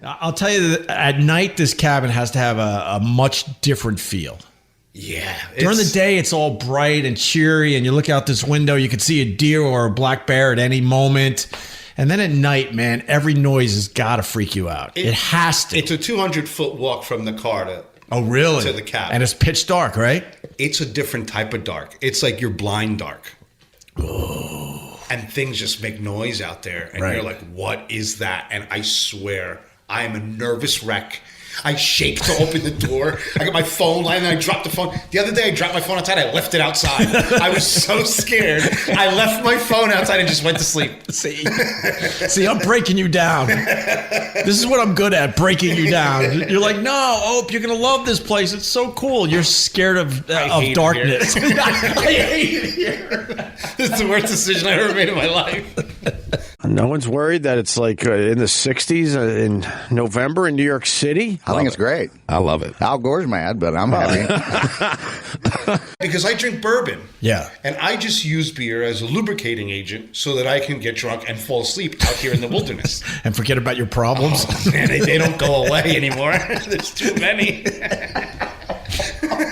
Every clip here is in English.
I'll tell you that at night, this cabin has to have a much different feel. Yeah. During the day, it's all bright and cheery, and you look out this window, you can see a deer or a black bear at any moment. And then at night, man, every noise has got to freak you out. It has to. It's a 200-foot walk from the car to the cabin. And it's pitch dark, right? It's a different type of dark. It's like you're blind dark. Oh. And things just make noise out there. And you're like, what is that? And I swear, I am a nervous wreck. I shake to open the door. I got my phone lying there. I dropped the phone. The other day, I dropped my phone outside. I left it outside. I was so scared. I left my phone outside and just went to sleep. See, I'm breaking you down. This is what I'm good at, breaking you down. You're like, no, Ope, you're going to love this place. It's so cool. You're scared of darkness. I hate it here. This is the worst decision I ever made in my life. No one's worried that it's like in the 60s in November in New York City. I think it's great. I love it. Al Gore's mad, but I'm happy. Because I drink bourbon. Yeah. And I just use beer as a lubricating agent so that I can get drunk and fall asleep out here in the wilderness. And forget about your problems. Oh, man, they don't go away anymore. There's too many.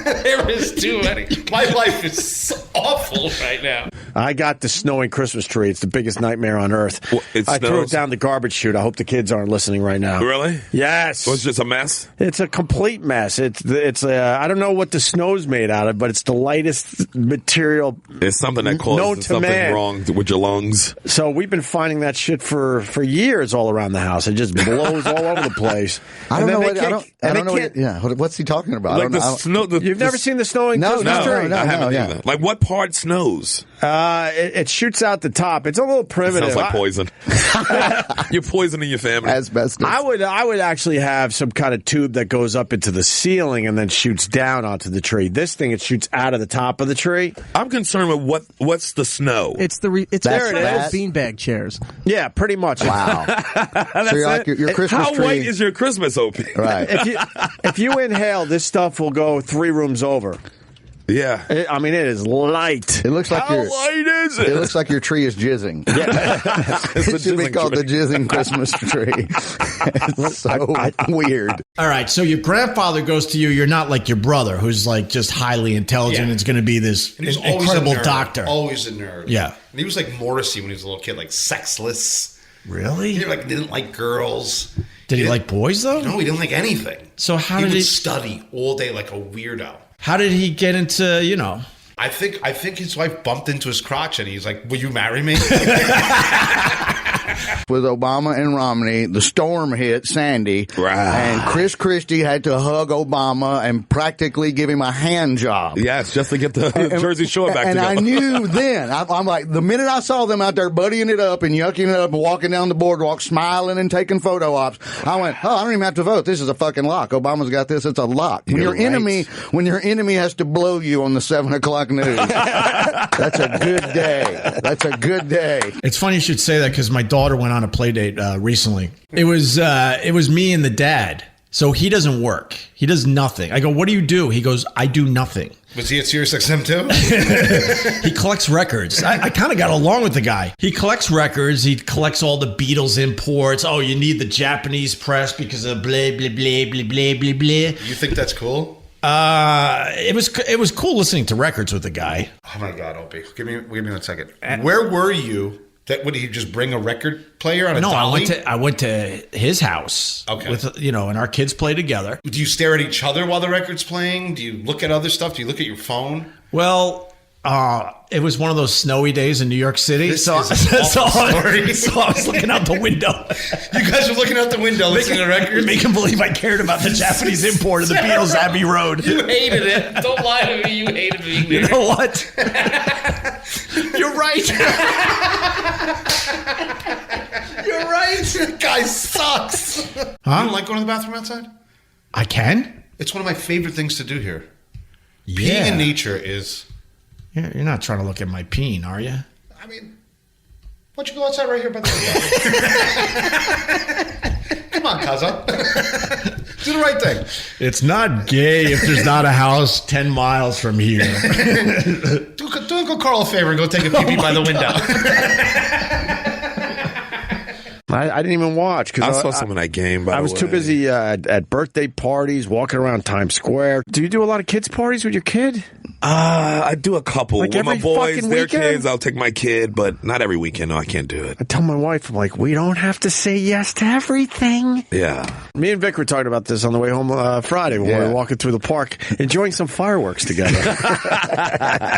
There is too many. My life is so awful right now. I got the snowing Christmas tree. It's the biggest nightmare on earth. Well, I threw it down the garbage chute. I hope the kids aren't listening right now. Really? Yes. So it's just a mess? It's a complete mess. It's I don't know what the snow's made out of, but it's the lightest material. It's something that causes something wrong with your lungs. So we've been finding that shit for years all around the house. It just blows all over the place. I don't know what. What's he talking about? Like the snow. You've never seen the snowing Christmas tree? No, I haven't either. Like what part snows? It shoots out the top. It's a little primitive. Sounds like poison. You're poisoning your family. Asbestos. I would actually have some kind of tube that goes up into the ceiling and then shoots down onto the tree. This thing, it shoots out of the top of the tree. I'm concerned with what's the snow. It's there it is. Beanbag chairs. Yeah, pretty much. Wow. So you're like your Christmas How tree. white is your Christmas, Opie? Right. If you inhale, this stuff will go 3 rooms over. Yeah. It is light. It looks like How light is it? It looks like your tree is jizzing. It should be called the jizzing Christmas tree. It's so weird. All right, so your grandfather goes to you. You're not like your brother, who's like just highly intelligent. Yeah. It's going to be this incredible doctor. Always a nerd. Yeah. And he was like Morrissey when he was a little kid, like sexless. Really? He didn't like girls. Did he like boys, though? No, he didn't like anything. So how he did would he study all day like a weirdo? How did he get into, I think his wife bumped into his crotch and he's like, will you marry me? With Obama and Romney, the storm hit Sandy, and Chris Christie had to hug Obama and practically give him a hand job. Yes, just to get the Jersey Shore back together. And I knew then, I'm like, the minute I saw them out there buddying it up and yucking it up and walking down the boardwalk, smiling and taking photo ops, I went, I don't even have to vote. This is a fucking lock. Obama's got this. It's a lock. When your enemy has to blow you on the 7 o'clock news, that's a good day. That's a good day. It's funny you should say that because my daughter went on a play date recently. It was me and the dad. So he doesn't work. He does nothing. I go, what do you do? He goes, I do nothing. Was he at Sirius XM too? He collects records. I kind of got along with the guy. He collects records. He collects all the Beatles imports. Oh, you need the Japanese press because of blah, blah, blah, blah, blah, blah, blah. You think that's cool? It was cool listening to records with the guy. Oh my God, Opie. Give me 1 second. Where were you? Would he just bring a record player on a dolly? I went to his house. Okay. With and our kids play together. Do you stare at each other while the record's playing? Do you look at other stuff? Do you look at your phone? Well, it was one of those snowy days in New York City. So I was looking out the window. You guys were looking out the window listening to records? Make him believe I cared about the Japanese import of the Beatles Abbey Road. You hated it. Don't lie to me. You hated being there. You know what? You're right. You're right. That guy sucks. Huh? You don't like going to the bathroom outside? I can. It's one of my favorite things to do here. Yeah. Peeing in nature is... You're not trying to look at my peen, are you? I mean, why don't you go outside right here by the window? Come on, Kaza. Do the right thing. It's not gay if there's not a house 10 miles from here. Do Uncle Carl a favor and go take a pee-pee by the window. I didn't even watch I because saw some of that game. By I the was too way. busy at birthday parties, walking around Times Square. Do you do a lot of kids parties with your kid? I do a couple. Like with my every boys, fucking their weekend? kids, I'll take my kid, but not every weekend. No, I can't do it. I tell my wife, I'm like, we don't have to say yes to everything. Yeah. Me and Vic were talking about this on the way home Friday when we were walking through the park, enjoying some fireworks together.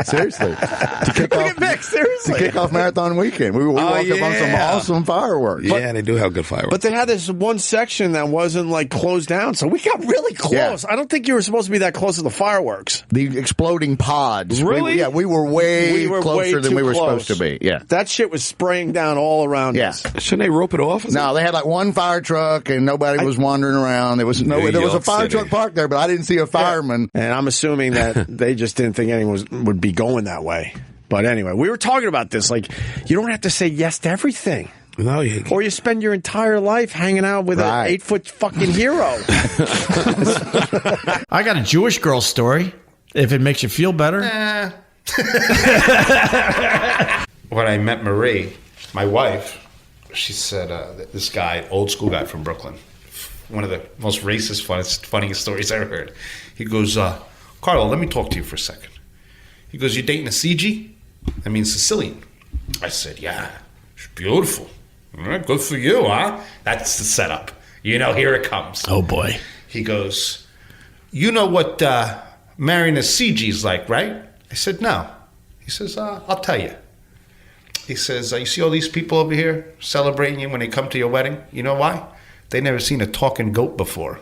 Seriously. Look at Vic, seriously. To kick off marathon weekend. We walked up on some awesome fireworks. Yeah, they do have good fireworks. But they had this one section that wasn't like closed down, so we got really close. Yeah. I don't think you were supposed to be that close to the fireworks. The exploding pods. Really? We were way closer than we were supposed to be. Yeah. That shit was spraying down all around us. Shouldn't they rope it off? No, they had like one fire truck and nobody was wandering around. There was New there was a York fire City. truck parked there, but I didn't see a fireman. And I'm assuming that they just didn't think anyone would be going that way. But anyway, we were talking about this. Like, you don't have to say yes to everything. No, you Or you spend your entire life hanging out with an 8-foot fucking hero. I got a Jewish girl story, if it makes you feel better. When I met Marie, my wife, she said, this guy, old school guy from Brooklyn, one of the most racist, funniest stories I ever heard. He goes, Carlo, let me talk to you for a second. He goes, you dating a CG? That means Sicilian. I said, yeah, she's beautiful. All right, good for you, huh? That's the setup. You know, here it comes. Oh, boy. He goes, you know what marrying a CG is like, right? I said, no. He says, I'll tell you. He says, you see all these people over here celebrating you when they come to your wedding? You know why? They never seen a talking goat before.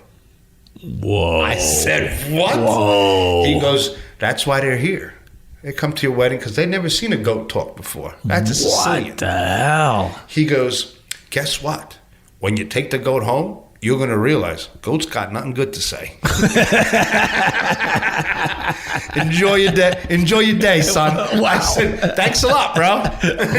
Whoa. I said, what? Whoa. He goes, that's why they're here. They come to your wedding because they never seen a goat talk before. That's a Sicilian. What the hell? He goes, guess what? When you take the goat home, you're going to realize goat's got nothing good to say. Enjoy your day. Enjoy your day, son. Wow. I said, thanks a lot, bro.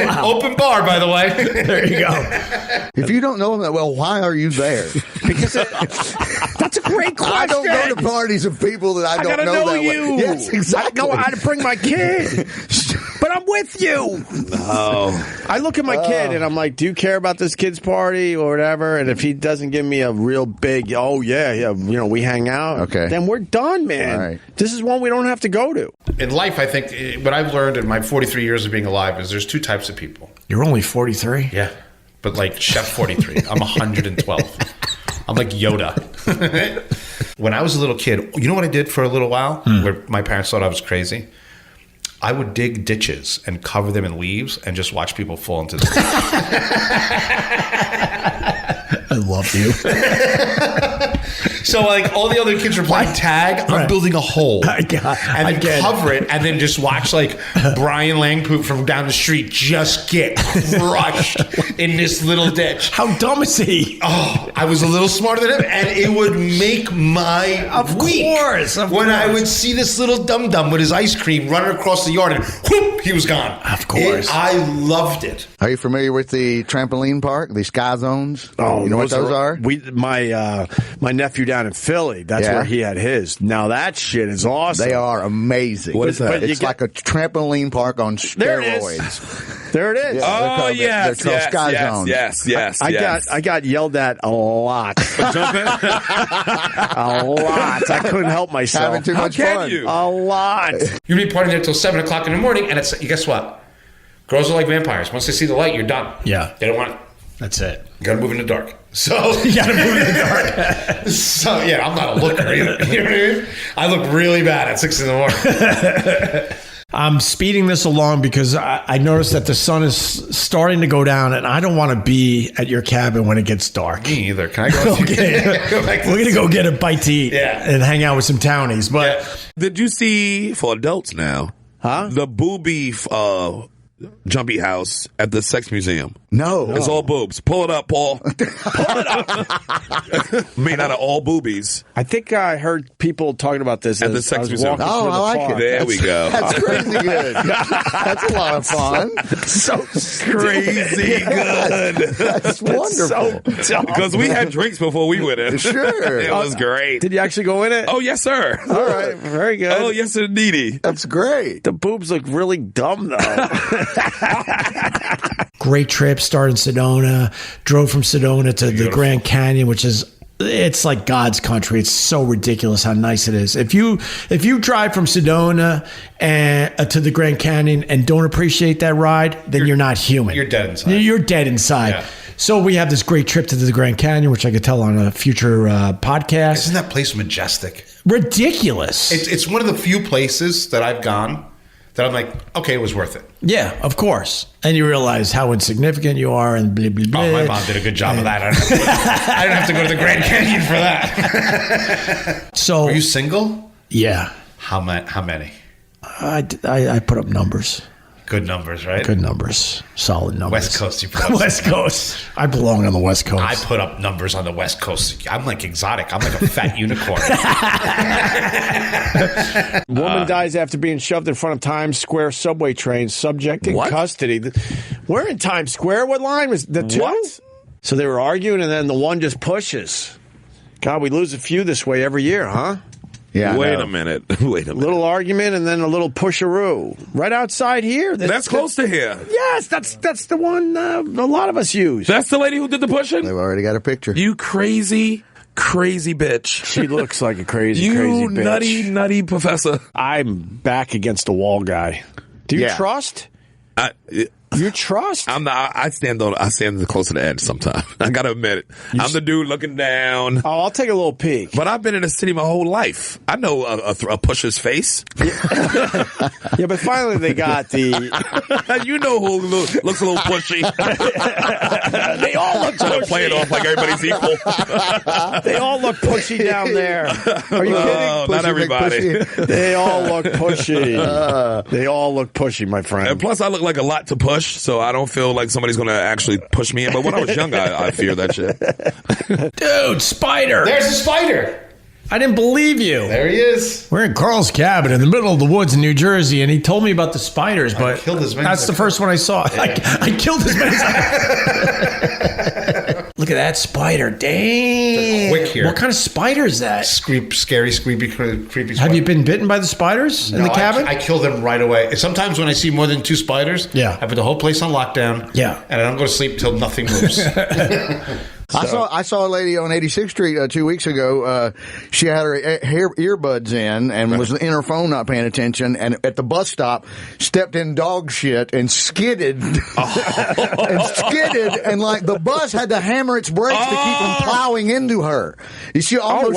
Wow. Open bar, by the way. There you go. If you don't know him that well, why are you there? Because that's a great question. I don't go to parties of people that I don't gotta know know that you. well. Yes, exactly. I know how to bring my kid. But I'm with you. No. I look at my kid and I'm like, do you care about this kid's party or whatever? And if he doesn't give me a real big, we hang out, okay, then we're done, man. Right. This is one we don't have to go to. In life, I think what I've learned in my 43 years of being alive is there's two types of people. You're only 43? Yeah. But like Chef 43. I'm 112. I'm like Yoda. When I was a little kid, you know what I did for a little while? Where my parents thought I was crazy? I would dig ditches and cover them in leaves and just watch people fall into the I love you. So like all the other kids are playing tag, I'm building a hole. And then cover it and then just watch like Brian Langpoot from down the street just get crushed in this little ditch. How dumb is he? Oh, I was a little smarter than him, and it would make my week. Of when course. I would see this little dum-dum with his ice cream running across the yard and whoop, he was gone. Of course. I loved it. Are you familiar with the trampoline park, the Sky Zones? Oh, you know what those are? My nephew down in Philly, that's where he had his. Now that shit is awesome. They are amazing. What is that? It's like a trampoline park on There it steroids. is. There it is. Yeah, they're called Sky Zones. Yes. I got yelled at a lot. Jumping? A lot. I couldn't help myself. Having too much fun. you? A lot. You'd be partying there till 7 o'clock in the morning, and guess what? Girls are like vampires. Once they see the light, you're done. Yeah. They don't want it. That's it. You gotta move in the dark. So You gotta move in the dark. So yeah, I'm not a looker either. You know what I mean? I look really bad at 6 in the morning. I'm speeding this along because I noticed that the sun is starting to go down, and I don't want to be at your cabin when it gets dark. Me either. Can I go? Go back to We're gonna go get a bite to eat and hang out with some townies. But Did you see, for adults now, the booby jumpy house at the sex museum? No. It's all boobs. Pull it up, Paul. Pull it up. Made out of all boobies. I think I heard people talking about this At the as sex I was museum. walking Oh, through the I like park. it. There we go. That's crazy good. That's a lot of fun. So Crazy good. That's wonderful. Because we had drinks before we went in. Sure. It was great. Did you actually go in it? Oh, yes, sir. All right. Very good. Oh, yes, indeedy. That's great. The boobs look really dumb, though. Great trip, started in Sedona, drove from Sedona to the Grand Canyon, which is, it's like God's country. It's so ridiculous how nice it is. If you drive from Sedona to the Grand Canyon and don't appreciate that ride, then you're not human. You're dead inside. You're dead inside. Yeah. So we have this great trip to the Grand Canyon, which I could tell on a future podcast. Isn't that place majestic? Ridiculous. It's one of the few places that I've gone that I'm like, okay, it was worth it. Yeah, of course. And you realize how insignificant you are and blah, blah, blah. Oh, my mom did a good job of that. I didn't have to go to the Grand Canyon for that. So, were you single? Yeah. How many? I put up numbers. Good numbers, right? Good numbers. Solid numbers. West Coast, you put up West Coast. I belong on the West Coast. I put up numbers on the West Coast. I'm like exotic. I'm like a fat unicorn. Woman dies after being shoved in front of Times Square subway train, subject in custody. We're in Times Square. What line was the two? What? So they were arguing, and then the one just pushes. God, we lose a few this way every year, huh? Yeah. Wait a minute. Little argument and then a little pusheroo. Right outside here. That's close to here. Yes, that's the one a lot of us use. That's the lady who did the pushing? They've already got a picture. You crazy bitch. She looks like a crazy You bitch. nutty professor. I'm back against the wall guy. Do you trust? You trust? I'm not. I stand close to the edge sometimes. I gotta admit it. I'm the dude looking down. Oh, I'll take a little peek. But I've been in the city my whole life. I know a pusher's face. Yeah, but finally they got the. You know who looks a little pushy. They all look pushy. Play it off like everybody's equal. They all look pushy down there. Are you kidding? Not everybody. They all look pushy. They all look pushy, my friend. And plus, I look like a lot to push, so I don't feel like somebody's going to actually push me in. But when I was young, I feared that shit. Dude, spider. There's a spider. I didn't believe you. There he is. We're in Carl's cabin in the middle of the woods in New Jersey, and he told me about the spiders, but killed as many that's as the I first one I saw. Yeah. I killed as many as I Look at that spider. Dang. They're quick here. What kind of spider is that? Scary, creepy spider. Have you been bitten by the spiders in the cabin? I kill them right away. Sometimes when I see more than 2 spiders, I put the whole place on lockdown. Yeah. And I don't go to sleep till nothing moves. I saw a lady on 86th Street 2 weeks ago. She had her earbuds in and was in her phone not paying attention, and at the bus stop stepped in dog shit and skidded. And like the bus had to hammer its brakes to keep from plowing into her. She almost,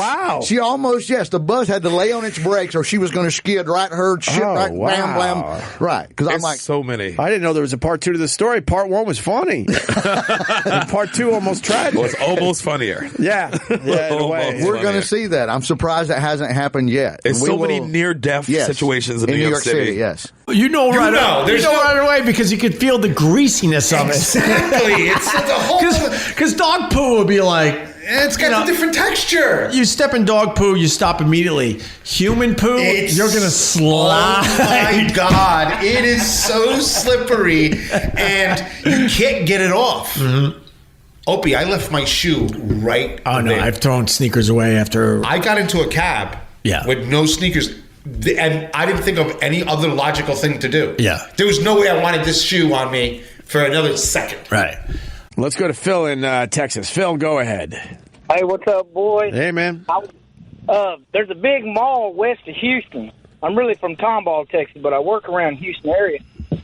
the bus had to lay on its brakes or she was going to skid right her shit blam, blam. Right. Because I'm like, so many. I didn't know there was a part 2 to the story. Part 1 was funny. And part 2 almost tragic. Well, it's almost funnier. Yeah, in a way. We're going to see that. I'm surprised that hasn't happened yet. It's many near-death situations in New York City. Yes. You know right away because you could feel the greasiness of Exactly. It's the whole... Because dog poo would be like... It's got a different texture. You step in dog poo, you stop immediately. Human poo, you're going to slide. Oh, my God. It is so slippery, and you can't get it off. Mm-hmm. Opie, I left my shoe right there. I've thrown sneakers away after... I got into a cab with no sneakers, and I didn't think of any other logical thing to do. Yeah. There was no way I wanted this shoe on me for another second. Right. Let's go to Phil in Texas. Phil, go ahead. Hey, what's up, boys? Hey, man. There's a big mall west of Houston. I'm really from Tomball, Texas, but I work around Houston area.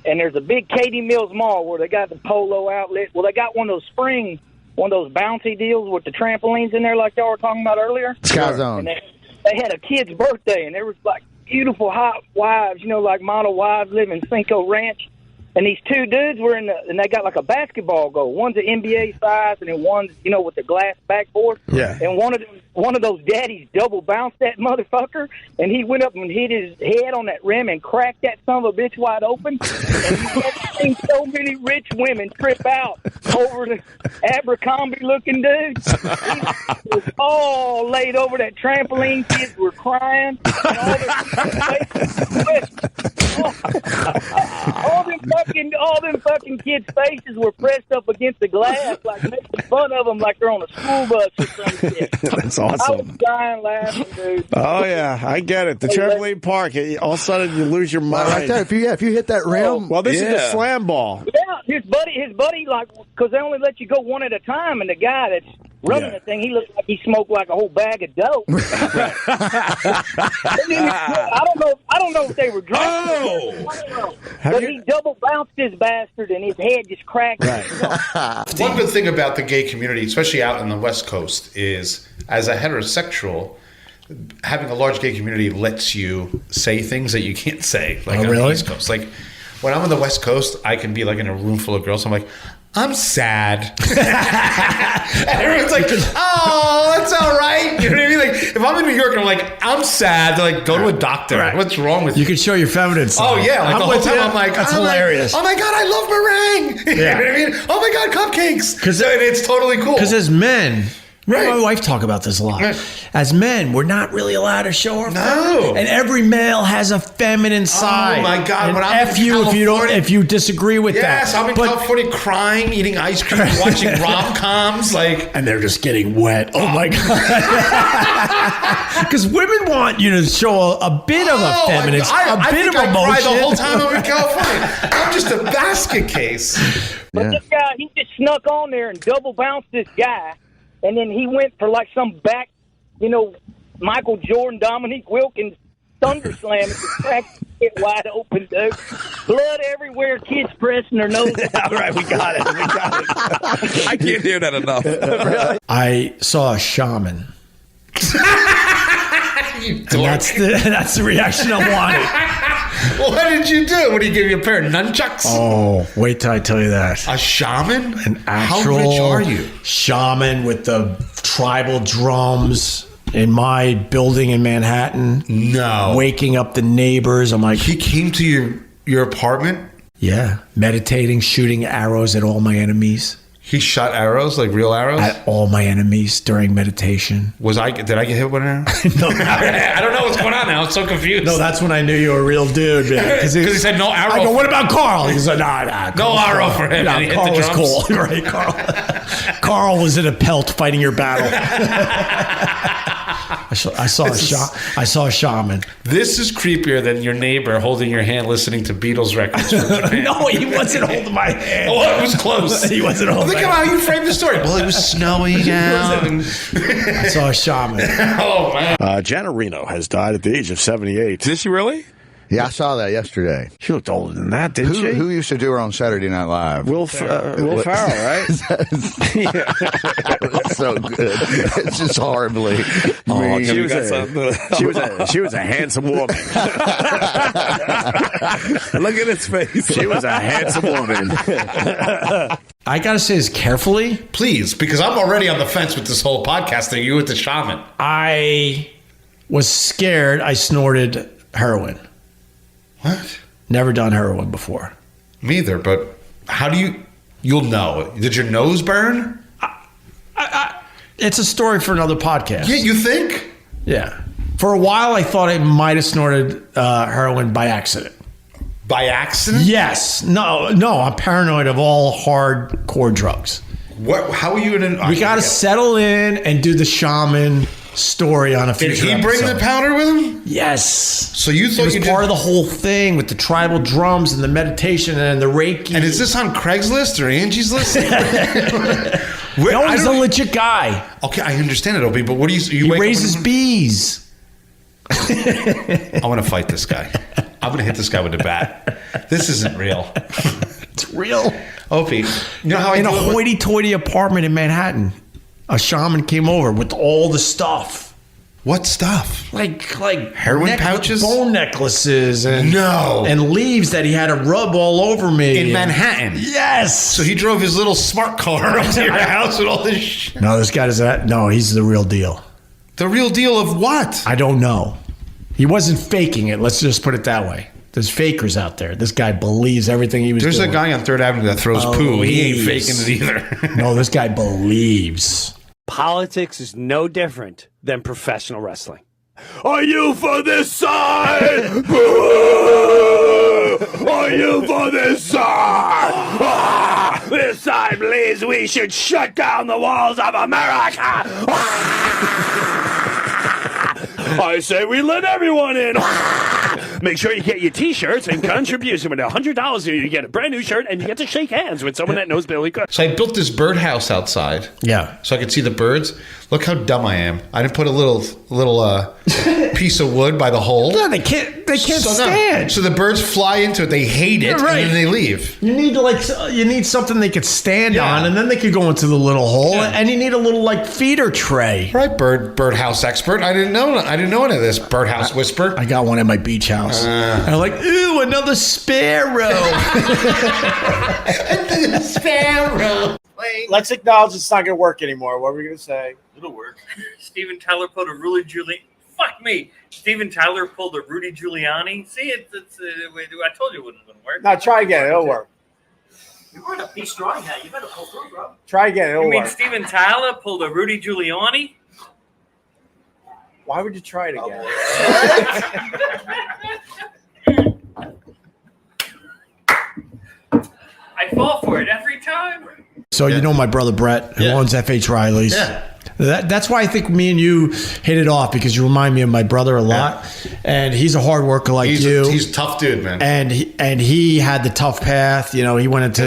And there's a big Katy Mills Mall where they got the polo outlet. Well, they got one of those bouncy deals with the trampolines in there like y'all were talking about earlier. Sky Zone. And they had a kid's birthday, and there was like beautiful hot wives, like model wives live in Cinco Ranch. And these 2 dudes were and they got like a basketball goal. One's an NBA size, and then one's, with the glass backboard. Yeah. And one of those daddies double bounced that motherfucker, and he went up and hit his head on that rim and cracked that son of a bitch wide open. And you've never seen so many rich women trip out over the Abercrombie-looking dude. He was all laid over that trampoline. Kids were crying. And all their faces were all them fucking kids' faces were pressed up against the glass, like making fun of them, like they're on a school bus or some shit. That's awesome. I was dying laughing, dude. Oh yeah, I get it. The trampoline park. All of a sudden, you lose your mind. Right there. If you hit that rim. Well, this is the slam ball. Yeah, his buddy, like, because they only let you go one at a time, and the guy that's running the thing, he looked like he smoked like a whole bag of dope. I don't know if they were drunk. But he double bounced his bastard, and his head just cracked. Right. One good thing about the gay community, especially out in the West Coast, is as a heterosexual, having a large gay community lets you say things that you can't say, like on the East Coast. Like when I'm on the West Coast, I can be like in a room full of girls. I'm like, I'm sad. And everyone's like, oh, that's all right. You know what I mean? Like, if I'm in New York and I'm like, I'm sad, they're like, go to a doctor. Right. What's wrong with you? You can show your feminine side. Oh, yeah. Like, the whole time I'm like, that's hilarious. Like, oh, my God, I love meringue. You know what I mean? Oh, my God, cupcakes. Because it's totally cool. Because as men... Right. My wife talk about this a lot. Right. As men, we're not really allowed to show our feminine. And every male has a feminine side. Oh my God! And F you if you disagree with that. Yes, I'm in California crying, eating ice cream, watching rom-coms, like, and they're just getting wet. Oh my God! Because women want you to show a bit of a feminine, a bit of emotion. I cry the whole time I'm in California. I'm just a basket case. But this guy, he just snuck on there and double bounced this guy. And then he went for like some back, Michael Jordan, Dominique Wilkins thunder slam and cracked it wide open, dude. Blood everywhere, kids pressing their nose. All right, we got it. I can't hear that enough. Really? I saw a shaman. And that's the reaction I wanted. What did you do? What did he give you, a pair of nunchucks? Oh, wait till I tell you that. A shaman? An actual How rich are you? Shaman with the tribal drums in my building in Manhattan. No. Waking up the neighbors. I'm like... He came to your apartment? Yeah. Meditating, shooting arrows at all my enemies. He shot arrows, like real arrows? At all my enemies during meditation. Did I get hit with an arrow? No. I don't know what's going on now. I'm so confused. No, that's when I knew you were a real dude. Because he said no arrow. I go, what about Carl? He said, nah. No arrow for him. Nah, Carl was cool. Right, Carl. Carl was in a pelt fighting your battle. I saw a shaman. This is creepier than your neighbor holding your hand listening to Beatles records. No, he wasn't holding my hand. Oh, it was close. He wasn't holding my hand. Look at how you framed the story. Well, it was snowing out. I saw a shaman. Oh, man. Janet Reno has died at the age of 78. Did she really? Yeah, I saw that yesterday. She looked older than that, didn't she? Who used to do her on Saturday Night Live? Will Ferrell, right? So good. It's just horribly. Oh, she was a handsome woman. Look at his face. She was a handsome woman. I gotta say this carefully. Please, because I'm already on the fence with this whole podcast thing. You with the shaman. I was scared. I snorted heroin. What? Never done heroin before. Me either, but how do you'll know. Did your nose burn? It's a story for another podcast. Yeah, you think? Yeah. For a while, I thought I might have snorted heroin by accident. By accident? Yes. No, I'm paranoid of all hardcore drugs. What? How are you in We got to settle in and do the shaman story on a future Did he bring episode. the powder with him? Yes. So you thought it was part of the whole thing with the tribal drums and the meditation and the Reiki. And is this on Craigslist or Angie's List? No, he's a legit guy. Okay, I understand it, Opie, but what do you He raises bees. I want to fight this guy. I'm going to hit this guy with a bat. This isn't real. It's real. Opie, you know how in a hoity-toity apartment in Manhattan, a shaman came over with all the stuff. What stuff? Like heroin pouches, bone necklaces, and and leaves that he had to rub all over me in Manhattan. Yes. So he drove his little smart car up to your house with all this shit. No, this guy does that. No, he's the real deal. The real deal of what? I don't know. He wasn't faking it. Let's just put it that way. There's fakers out there. This guy believes everything he was doing. There's a guy on 3rd Avenue that throws poo. He ain't faking it either. No, this guy believes. Politics is no different than professional wrestling. Are you for this side? Are you for this side? Ah, this side believes we should shut down the walls of America. I say we let everyone in. Make sure you get your T-shirts and contribution. With $100, you get a brand new shirt and you get to shake hands with someone that knows Billy Cook. So I built this birdhouse outside. Yeah. So I could see the birds. Look how dumb I am. I didn't put a little piece of wood by the hole. Yeah, they can't stand. So the birds fly into it. They hate it, Right. and then they leave. You need something they could stand Yeah. on, and then they could go into the little hole. And you need a little feeder tray. Right, birdhouse expert. I didn't know any of this. Birdhouse whisper. I got one at my beach house. And I'm like, ooh, another sparrow. Sparrow. Let's acknowledge it's not going to work anymore. What were we going to say? It'll work. Steven Tyler pulled a Rudy Giuliani. Fuck me. Steven Tyler pulled a Rudy Giuliani. See, I told you it wasn't going to work. No, try again. It'll work. You're wearing a peace drawing hat. You better pull through, bro. Try again. It'll You mean work. Steven Tyler pulled a Rudy Giuliani? Why would you try it again? I fall for it every time. So you know my brother Brett, who owns F.H. Riley's. Yeah. That's why I think me and you hit it off, because you remind me of my brother a lot, and he's a hard worker like you. He's a tough dude, man. And he had the tough path. He went into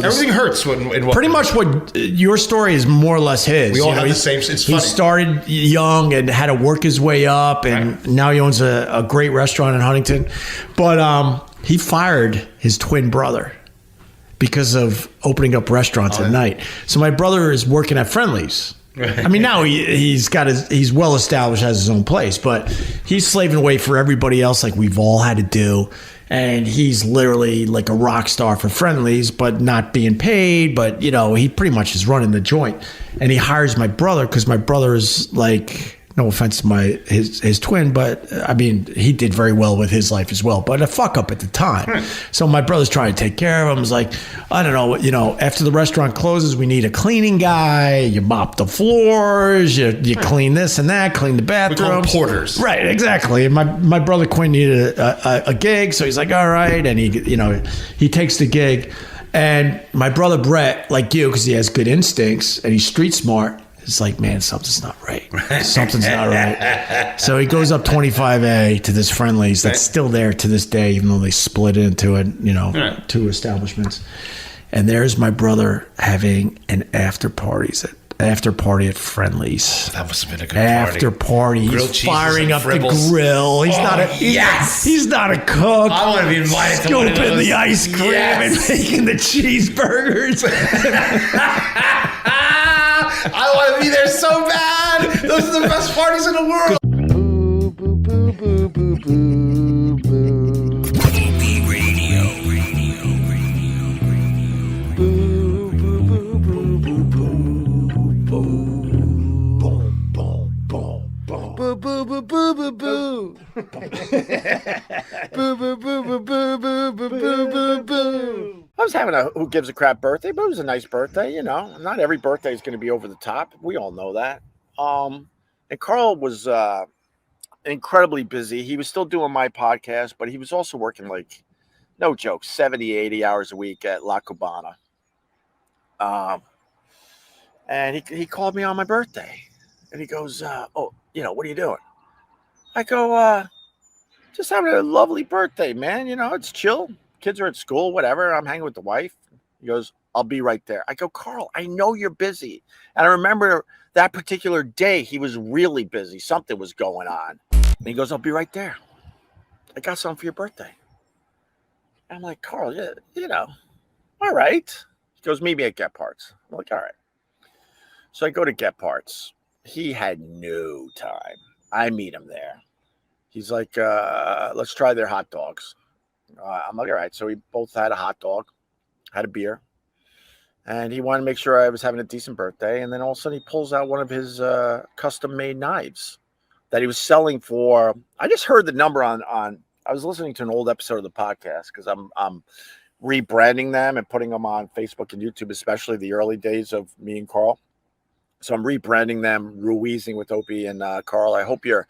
Everything hurts when pretty much what your story is more or less his. We all have the same. It's funny. He started young and had to work his way up, and now he owns a great restaurant in Huntington. But he fired his twin brother because of opening up restaurants at night. So my brother is working at Friendly's. I mean, now he's well established, has his own place, but he's slaving away for everybody else, like we've all had to do. And he's literally like a rock star for Friendly's, but not being paid. But he pretty much is running the joint. And he hires my brother because my brother is like, no offense to his twin, but I mean, he did very well with his life as well, but a fuck up at the time. Right. So my brother's trying to take care of him. He's like, I don't know, after the restaurant closes, we need a cleaning guy. You mop the floors, you clean this and that, clean the bathrooms. We call them porters. Right, exactly. And my brother Quinn needed a gig, so he's like, all right, and he takes the gig. And my brother Brett, like you, because he has good instincts and he's street smart, it's like, man, something's not right. Something's not right. So he goes up 25A to this Friendly's that's still there to this day, even though they split into two establishments. And there's my brother having an after party at Friendly's. That must have been a good after party. He's firing up the grill. He's He's not a cook. I want to be invited to one of those. Scooping the ice cream and making the cheeseburgers. I want to be there so bad. Those are the best parties in the world. Boo, boo, boo, boo, boo, boo, boo. Opie Radio. Boo, boo, boo, boo, boo, boo, boo. Boom, boom, boom, boom. Boo, boo, boo, boo, boo, boo. Boo, boo, boo, boo, boo, boo, boo, boo, boo, boo. I was having a who gives a crap birthday, but it was a nice birthday, Not every birthday is going to be over the top. We all know that. And Carl was incredibly busy. He was still doing my podcast, but he was also working no joke, 70, 80 hours a week at La Cubana. And he called me on my birthday. And he goes, what are you doing? I go, just having a lovely birthday, man. It's chill. Kids are at school, whatever. I'm hanging with the wife. He goes, I'll be right there. I go, Carl, I know you're busy. And I remember that particular day, he was really busy. Something was going on. And he goes, I'll be right there. I got something for your birthday. And I'm like, Carl, all right. He goes, meet me at Get Parts. I'm like, all right. So I go to Get Parts. He had no time. I meet him there. He's like, let's try their hot dogs. I'm like, all right. So we both had a hot dog, had a beer, and he wanted to make sure I was having a decent birthday. And then all of a sudden he pulls out one of his custom-made knives that he was selling for. I just heard the number on I was listening to an old episode of the podcast because I'm rebranding them and putting them on Facebook and YouTube, especially the early days of me and Carl. So I'm rebranding them, Ruizing with Opie and Carl. I hope you're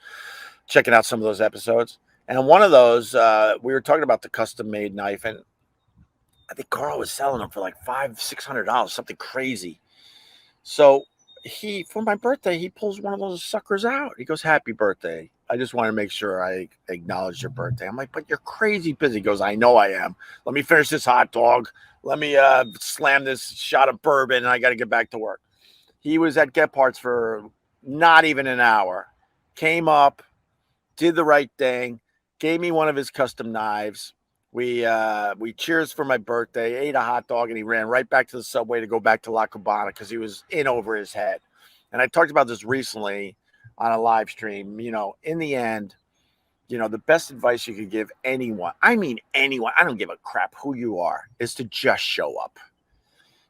checking out some of those episodes. And one of those, we were talking about the custom-made knife, and I think Carl was selling them for like $500-$600, something crazy. So for my birthday, he pulls one of those suckers out. He goes, "Happy birthday. I just want to make sure I acknowledge your birthday." I'm like, "But you're crazy busy." He goes, "I know I am. Let me finish this hot dog. Let me slam this shot of bourbon, and I got to get back to work." He was at Get Parts for not even an hour. Came up, did the right thing, gave me one of his custom knives. We cheers for my birthday, ate a hot dog, and he ran right back to the subway to go back to La Cubana because he was in over his head. And I talked about this recently on a live stream. You know, in the end, you know, the best advice you could give anyone, I mean anyone, I don't give a crap who you are, is to just show up.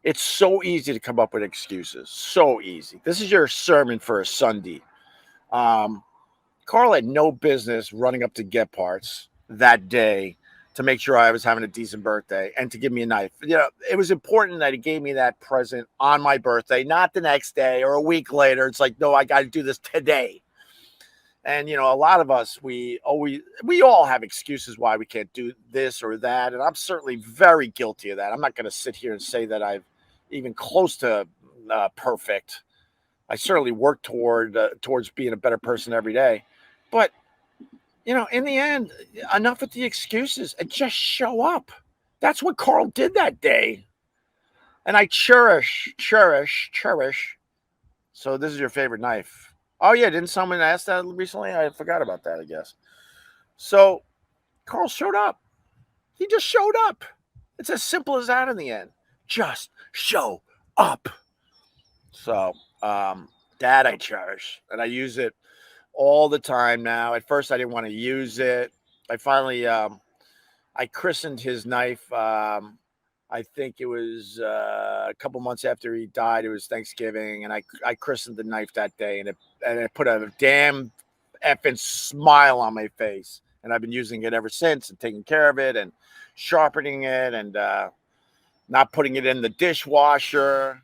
It's so easy to come up with excuses. So easy. This is your sermon for a Sunday. Carl had no business running up to Get Parts that day to make sure I was having a decent birthday and to give me a knife. You know, it was important that he gave me that present on my birthday, not the next day or a week later. It's like, no, I got to do this today. And, you know, a lot of us, we all have excuses why we can't do this or that. And I'm certainly very guilty of that. I'm not going to sit here and say that I've even close to perfect. I certainly work towards being a better person every day. But, you know, in the end, enough with the excuses and just show up. That's what Carl did that day. And I cherish. So this is your favorite knife. Oh, yeah. Didn't someone ask that recently? I forgot about that, I guess. So Carl showed up. He just showed up. It's as simple as that in the end. Just show up. So that I cherish. And I use it all the time now. At first, I didn't want to use it. I finally, I christened his knife. I think it was a couple months after he died. It was Thanksgiving, and I christened the knife that day, and it put a damn effing smile on my face. And I've been using it ever since, and taking care of it, and sharpening it, and not putting it in the dishwasher.